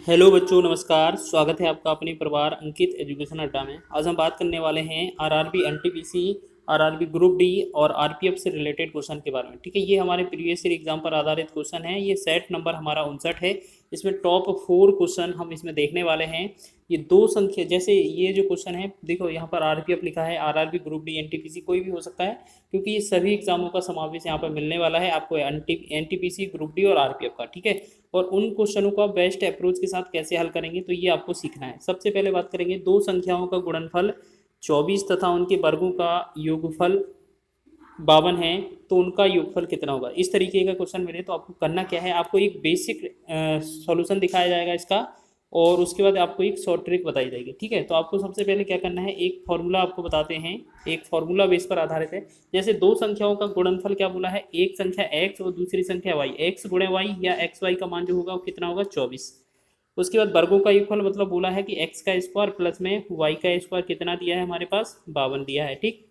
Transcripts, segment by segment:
Hello बच्चों, नमस्कार। स्वागत है आपका अपने परिवार अंकित एजुकेशन अड्डा में। आज हम बात करने वाले हैं RRB NTPC, RRB group D और आरपीएफ से रिलेटेड क्वेश्चन के बारे में। ठीक है, ये हमारे प्रीवियस ईयर एग्जाम पर आधारित क्वेश्चन है। ये सेट नंबर हमारा 59 है। इसमें टॉप 4 क्वेश्चन हम इसमें देखने वाले हैं। ये दो संख्या, जैसे ये जो क्वेश्चन है, देखो यहाँ पर आरपीएफ लिखा है, आरआरबी ग्रुप डी एनटीपीसी कोई भी हो सकता है, क्योंकि ये सभी एग्जामों का समावेश यहाँ पर मिलने वाला है आपको, एनटीपीसी, ग्रुप डी और आरपीएफ का। ठीक है, और उन क्वेश्चनों को आप बेस्ट अप्रोच के साथ कैसे हल करेंगे, तो ये आपको सीखना है। सबसे पहले बात करेंगे दो संख्याओं का गुणनफल 24 तथा उनके वर्गों का योगफल 52 है, तो उनका योगफल कितना होगा। इस तरीके का क्वेश्चन मिले तो आपको करना क्या है, आपको एक बेसिक सॉल्यूशन दिखाया जाएगा इसका, और उसके बाद आपको एक शॉर्ट ट्रिक बताई जाएगी। ठीक है, तो आपको सबसे पहले क्या करना है, एक फॉर्मूला आपको बताते हैं, एक फॉर्मूला बेस पर आधारित है। जैसे दो संख्याओं का गुणनफल क्या बोला है, एक संख्या x और दूसरी संख्या y, x गुणे y या एक्स वाई का मान जो होगा वो कितना होगा, 24। उसके बाद वर्गों का योगफल मतलब बोला है कि x का स्क्वायर प्लस में y का स्क्वायर कितना दिया है हमारे पास, 52 दिया है। ठीक,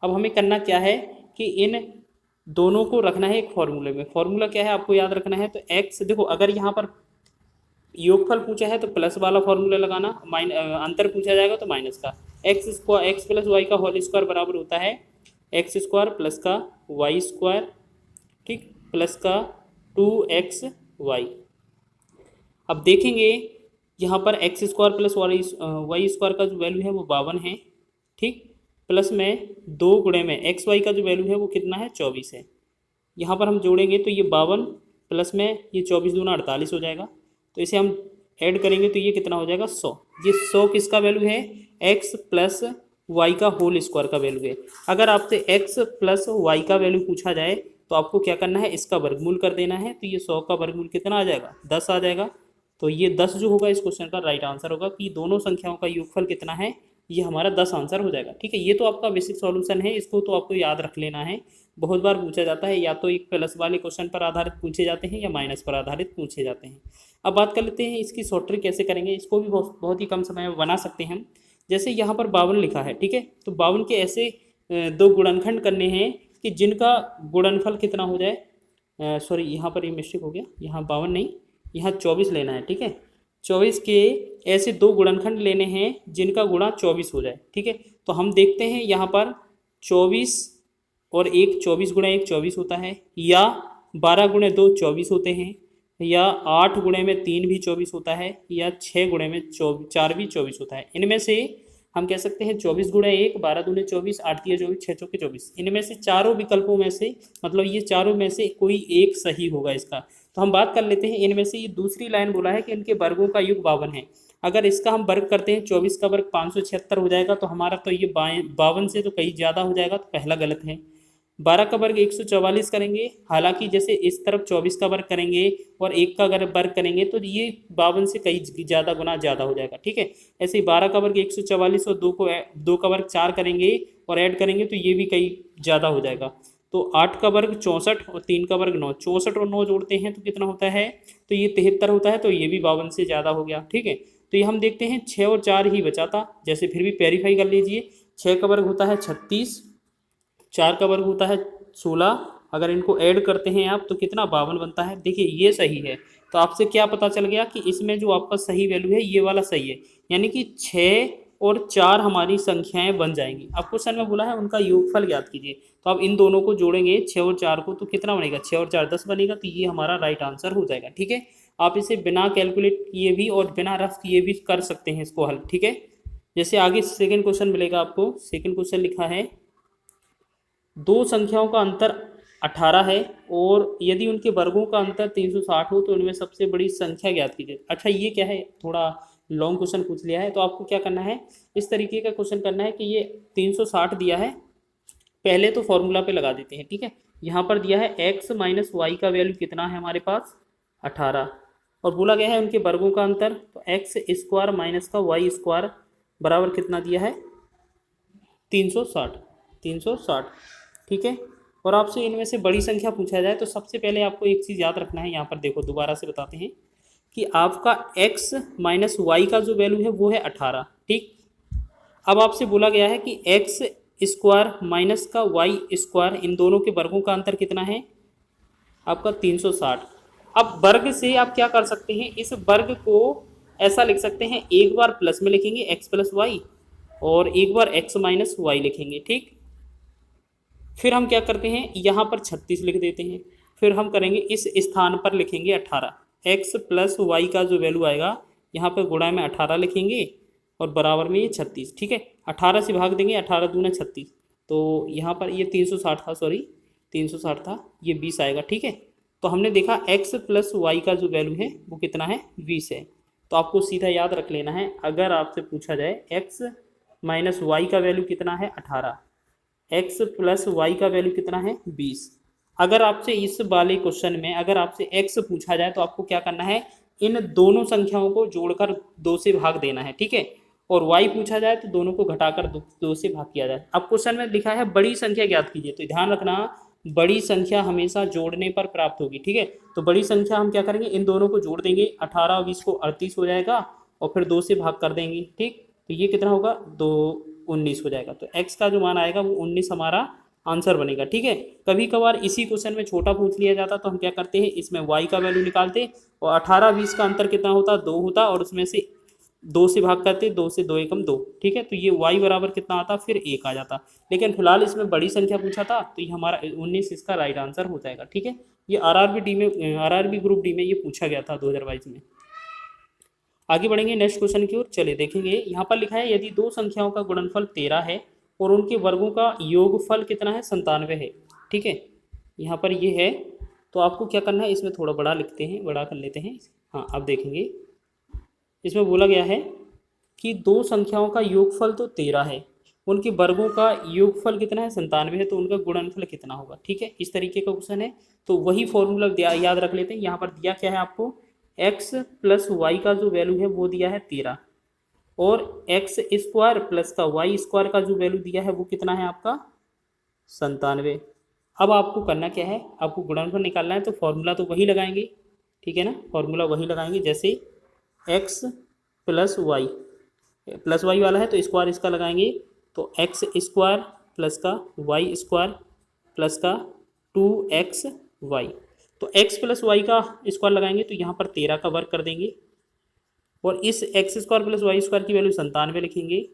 अब हमें करना क्या है कि इन दोनों को रखना है एक फॉर्मूले में। फॉर्मूला क्या है आपको याद रखना है। तो x, देखो अगर यहाँ पर योगफल पूछा है तो प्लस वाला फॉर्मूला लगाना, अंतर पूछा जाएगा तो माइनस का। X square, x plus y का होल स्क्वायर बराबर होता है एक्स स्क्वायर प्लस का वाई स्क्वायर, ठीक, प्लस का 2x वाई। अब देखेंगे यहाँ पर x square plus y square का जो वैल्यू है वो 52 है, ठीक, प्लस में 2 गुणे में एक्स वाई का जो वैल्यू है वो कितना है, 24 है। यहाँ पर हम जोड़ेंगे तो ये 52 प्लस में ये 24 दूना 48 हो जाएगा। तो इसे हम ऐड करेंगे तो ये कितना हो जाएगा, 100। ये 100 किसका वैल्यू है, x प्लस वाई का होल स्क्वायर का वैल्यू है। अगर आपसे x प्लस वाई का वैल्यू पूछा जाए तो आपको क्या करना है, इसका वर्गमूल कर देना है। तो ये 100 का वर्गमूल कितना आ जाएगा, 10 आ जाएगा। तो ये 10 जो होगा इस क्वेश्चन का राइट आंसर होगा कि दोनों संख्याओं का योगफल कितना है, ये हमारा 10 आंसर हो जाएगा। ठीक है, ये तो आपका बेसिक सॉल्यूशन है, इसको तो आपको याद रख लेना है। बहुत बार पूछा जाता है, या तो एक प्लस वाले क्वेश्चन पर आधारित पूछे जाते हैं या माइनस पर आधारित पूछे जाते हैं। अब बात कर लेते हैं इसकी शॉर्ट ट्रिक कैसे करेंगे। इसको भी बहुत ही कम समय में बना सकते हैं हम। जैसे यहाँ पर 52 लिखा है, ठीक है, तो 52 के ऐसे दो गुणनखंड करने हैं कि जिनका गुणनफल कितना हो जाए, सॉरी यहाँ पर ये मिस्टेक हो गया, यहाँ 52 नहीं, यहाँ 24 लेना है। ठीक है, 24 के ऐसे दो गुणनखंड लेने हैं जिनका गुणा 24 हो जाए। ठीक है, तो हम देखते हैं यहाँ पर 24 और 1, 24 गुणे 1 24 होता है, या 12 गुणे 2 24 होते हैं, या 8 गुणे में 3 भी 24 होता है, या 6 गुणे में 4 भी 24 होता है। इनमें से हम कह सकते हैं 24 गुणे 1, 12 दूने 24, 8 तिया 24, 6 चौके 24। इनमें से चारों विकल्पों में से, मतलब ये चारों में से कोई एक सही होगा इसका। तो हम बात कर लेते हैं इनमें से। ये दूसरी लाइन बोला है कि इनके वर्गों का योग 52 है। अगर इसका हम वर्ग करते हैं, 24 का वर्ग 576 हो जाएगा, तो हमारा तो ये 52 से तो कहीं ज़्यादा हो जाएगा, तो पहला गलत है। 12 का वर्ग 144 करेंगे, हालांकि जैसे इस तरफ 24 का वर्ग करेंगे और 1 का अगर वर्ग करेंगे तो ये 52 से कई ज़्यादा गुना ज़्यादा हो जाएगा। ठीक है, ऐसे ही 12 का वर्ग 144 और 2 का वर्ग 4 करेंगे और ऐड करेंगे तो ये भी कई ज़्यादा हो जाएगा। तो 8 का वर्ग 64 और 3 का वर्ग 9, 64 और 9 जोड़ते हैं तो कितना होता है, तो ये 73 होता है। तो ये भी 52 से ज़्यादा हो गया। ठीक है, तो ये हम देखते हैं 6 और 4 ही बचा था, जैसे फिर भी वेरीफाई कर लीजिए। 6 का वर्ग होता है 36, 4 का वर्ग होता है 16, अगर इनको ऐड करते हैं आप तो कितना, 52 बनता है। देखिए ये सही है। तो आपसे क्या पता चल गया कि इसमें जो आपका सही वैल्यू है ये वाला सही है, यानी कि 6 और 4 हमारी संख्याएं बन जाएंगी। अब क्वेश्चन में बोला है उनका योगफल ज्ञात कीजिए, तो आप इन दोनों को जोड़ेंगे 6 और 4 को, तो कितना बनेगा, 6 और 4 10 बनेगा। तो ये हमारा राइट आंसर हो जाएगा। ठीक है, आप इसे बिना कैलकुलेट किए भी और बिना रफ किए भी कर सकते हैं इसको हल। ठीक है, जैसे आगे सेकेंड क्वेश्चन मिलेगा आपको। सेकेंड क्वेश्चन लिखा है, दो संख्याओं का अंतर 18 है और यदि उनके वर्गों का अंतर 360 हो तो उनमें सबसे बड़ी संख्या ज्ञात कीजिए। अच्छा, ये क्या है, थोड़ा लॉन्ग क्वेश्चन पूछ लिया है। तो आपको क्या करना है, इस तरीके का क्वेश्चन करना है कि ये 360 दिया है, पहले तो फॉर्मूला पे लगा देते हैं। ठीक है, यहाँ पर दिया है x माइनस वाई का वैल्यू कितना है हमारे पास, 18, और बोला गया है उनके वर्गों का अंतर, तो एक्स स्क्वायर माइनस का वाई स्क्वायर बराबर कितना दिया है, 360। 360, ठीक है, और आपसे इनमें से बड़ी संख्या पूछा जाए तो सबसे पहले आपको एक चीज़ याद रखना है। यहाँ पर देखो, दोबारा से बताते हैं कि आपका x माइनस वाई का जो वैल्यू है वो है 18। ठीक, अब आपसे बोला गया है कि एक्स स्क्वायर माइनस का वाई स्क्वायर, इन दोनों के वर्गों का अंतर कितना है आपका, 360। अब वर्ग से आप क्या कर सकते हैं, इस वर्ग को ऐसा लिख सकते हैं, एक बार प्लस में लिखेंगे एक्स प्लस वाई और एक बार एक्स माइनस वाई लिखेंगे। ठीक, फिर हम क्या करते हैं, यहाँ पर 36 लिख देते हैं। फिर हम करेंगे इस स्थान पर लिखेंगे 18, एक्स प्लस वाई का जो वैल्यू आएगा यहाँ पर गुणा में 18 लिखेंगे और बराबर में ये 36। ठीक है, 18 से भाग देंगे, 18 दूना 36, तो यहाँ पर ये 360 था, सॉरी 360 था, ये 20 आएगा। ठीक है, तो हमने देखा एक्स प्लस वाई का जो वैल्यू है वो कितना है, 20 है। तो आपको सीधा याद रख लेना है, अगर आपसे पूछा जाए एक्स माइनस वाई का वैल्यू कितना है 18, एक्स प्लस वाई का वैल्यू कितना है 20। अगर आपसे इस वाले क्वेश्चन में अगर आपसे एक्स पूछा जाए तो आपको क्या करना है, इन दोनों संख्याओं को जोड़कर 2 से भाग देना है। ठीक है, और वाई पूछा जाए तो दोनों को घटाकर 2 से भाग किया जाए। अब क्वेश्चन में लिखा है बड़ी संख्या ज्ञात कीजिए, तो ध्यान रखना बड़ी संख्या हमेशा जोड़ने पर प्राप्त होगी। ठीक है, तो बड़ी संख्या हम क्या करेंगे, इन दोनों को जोड़ देंगे, 18 और 20 को 38 हो जाएगा और फिर 2 से भाग कर देंगे। ठीक, तो ये कितना होगा, 19 हो जाएगा। तो x का जो मान आएगा वो 19 हमारा आंसर बनेगा। ठीक है, कभी कभार इसी क्वेश्चन में छोटा पूछ लिया जाता तो हम क्या करते हैं, इसमें y का वैल्यू निकालते और 18-20 का अंतर कितना होता, 2 होता, और उसमें से 2 से भाग करते, 2 से 2 एकम 2। ठीक है, तो ये y बराबर कितना आता, फिर 1 आ जाता। लेकिन फिलहाल इसमें बड़ी संख्या पूछा था तो ये हमारा 19 इसका राइट आंसर हो जाएगा। ठीक है, ये आरआरबी ग्रुप डी में ये पूछा गया था 2022 में। आगे बढ़ेंगे नेक्स्ट क्वेश्चन की ओर, चलिए देखेंगे। यहाँ पर लिखा है यदि दो संख्याओं का गुणनफल 13 है और उनके वर्गों का योगफल कितना है, 97 है। ठीक है, यहाँ पर ये है, तो आपको क्या करना है, इसमें थोड़ा बड़ा लिखते हैं, बड़ा कर लेते हैं। हाँ, अब देखेंगे इसमें बोला गया है कि दो संख्याओं का योगफल तो 13 है, उनके वर्गों का योगफल कितना है, 97 है, तो उनका गुणनफल कितना होगा। ठीक है, इस तरीके का क्वेश्चन है, तो वही फॉर्मूला याद रख लेते हैं। यहाँ पर दिया क्या है आपको, x प्लस वाई का जो वैल्यू है वो दिया है 13 और एक्स स्क्वायर प्लस का वाई स्क्वायर का जो वैल्यू दिया है वो कितना है आपका 97। अब आपको करना क्या है, आपको गुणनफल निकालना है, तो फॉर्मूला तो वही लगाएंगे। ठीक है ना, फॉर्मूला वही लगाएंगे, जैसे x प्लस वाई वाला है तो स्क्वायर इसका लगाएंगे, तो एक्स स्क्वायर प्लस का वाई स्क्वायर प्लस का 2xy, तो x प्लस वाई का स्क्वायर लगाएंगे तो यहाँ पर 13 का वर्ग कर देंगे और इस x square plus y square की वैल्यू 97 लिखेंगे,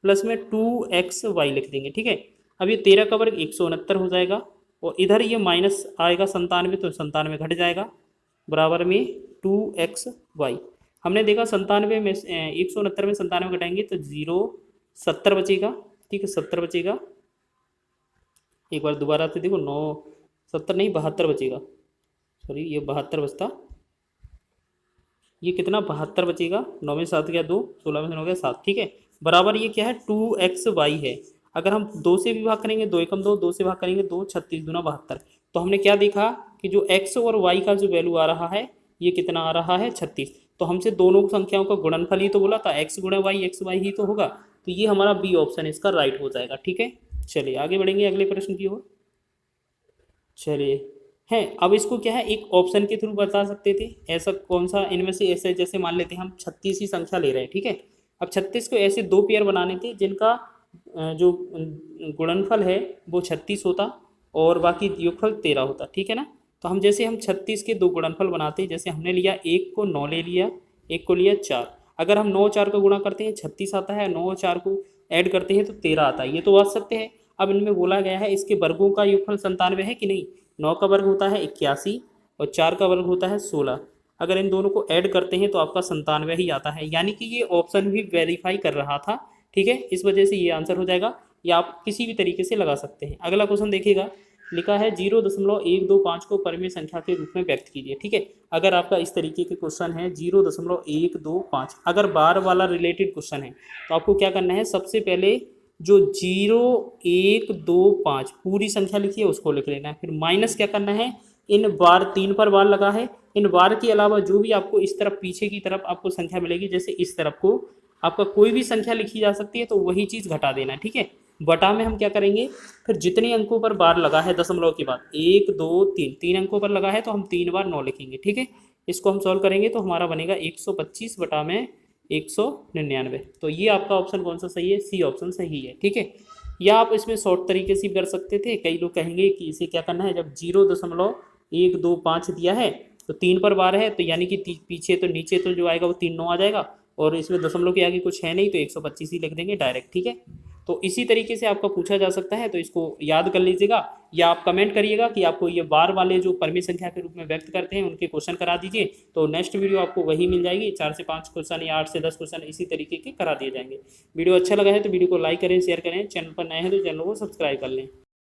प्लस में 2xy लिख देंगे। ठीक है, अब ये 13 का वर्ग 169 हो जाएगा और इधर ये माइनस आएगा 97, तो 97 घट जाएगा, बराबर में 2xy। हमने देखा 97 में 169 में 97 घटाएंगे तो 70 बचेगा। ठीक है, 70 बचेगा, एक बार दोबारा से देखो, 70 नहीं 72 बचेगा, सॉरी ये 72 बचता, ये कितना 72 बचेगा, 9 में 7 गया 2, 16 में 9 गया 7। ठीक है, बराबर ये क्या है 2xy है। अगर हम 2 से भी भाग करेंगे 2 एकम 2, 2 से भाग करेंगे 2, 36 दूना 72। तो हमने क्या देखा कि जो x और y का जो वैल्यू आ रहा है ये कितना आ रहा है 36। तो हमसे दोनों संख्याओं का गुणनफल ही तो बोला था, x गुणा वाई एक्स वाई ही तो होगा, तो ये हमारा बी ऑप्शन इसका राइट हो जाएगा। ठीक है, चलिए आगे बढ़ेंगे अगले प्रश्न की ओर। चलिए हैं, अब इसको क्या है, एक ऑप्शन के थ्रू बता सकते थे, ऐसा कौन सा इनमें से, ऐसे जैसे मान लेते हैं हम 36 ही संख्या ले रहे हैं। ठीक है, अब 36 को ऐसे 2 पेयर बनाने थे जिनका जो गुणनफल है वो 36 होता और बाकी योगफल 13 होता। ठीक है ना, तो हम 36 के 2 गुणनफल बनाते हैं, जैसे हमने लिया एक को 9 ले लिया, एक को लिया 4। अगर हम 9 4 को गुणा करते हैं 36 आता है, 9 4 को ऐड करते हैं तो 13 आता है, ये तो बात सत्य है। अब इनमें बोला गया है इसके वर्गों का योगफल 97 है कि नहीं, 9 का वर्ग होता है 81 और 4 का वर्ग होता है 16। अगर इन दोनों को ऐड करते हैं तो आपका 97 ही आता है, यानी कि ये ऑप्शन भी वेरीफाई कर रहा था। ठीक है, इस वजह से ये आंसर हो जाएगा, या आप किसी भी तरीके से लगा सकते हैं। अगला क्वेश्चन देखिएगा, लिखा है 0.125 को परिमेय संख्या के रूप में व्यक्त कीजिए। ठीक है, अगर आपका इस तरीके के क्वेश्चन है 0.125, अगर बार वाला रिलेटेड क्वेश्चन है तो आपको क्या करना है, सबसे पहले जो 0.125 पूरी संख्या लिखी है उसको लिख लेना है, फिर माइनस क्या करना है, इन बार 3 पर बार लगा है, इन बार के अलावा जो भी आपको इस तरफ पीछे की तरफ आपको संख्या मिलेगी, जैसे इस तरफ को आपका कोई भी संख्या लिखी जा सकती है तो वही चीज़ घटा देना है। ठीक है, बटा में हम क्या करेंगे, फिर जितने अंकों पर बार लगा है दशमलव के बाद 1 2 3, 3 अंकों पर लगा है तो हम 3 बार 9 लिखेंगे। ठीक है, इसको हम सॉल्व करेंगे तो हमारा बनेगा 125 बटा में 199। तो ये आपका ऑप्शन कौन सा सही है, सी ऑप्शन सही है। ठीक है, या आप इसमें शॉर्ट तरीके से भी कर सकते थे, कई लोग कहेंगे कि इसे क्या करना है, जब 0.125 दिया है तो 3 पर बार है तो यानी कि पीछे तो नीचे तो जो आएगा वो 3 9 आ जाएगा, और इसमें दशमलव के आगे कुछ है नहीं तो 125 ही लिख देंगे डायरेक्ट, ठीक है। तो इसी तरीके से आपका पूछा जा सकता है, तो इसको याद कर लीजिएगा, या आप कमेंट करिएगा कि आपको ये बार वाले जो परमी संख्या के रूप में व्यक्त करते हैं उनके क्वेश्चन करा दीजिए। तो नेक्स्ट वीडियो आपको वही मिल जाएगी, 4 से 5 क्वेश्चन या 8 से 10 क्वेश्चन इसी तरीके के करा दिए जाएंगे। वीडियो अच्छा लगा है तो वीडियो को लाइक करें, शेयर करें, चैनल पर नए हैं तो चैनल को सब्सक्राइब कर लें।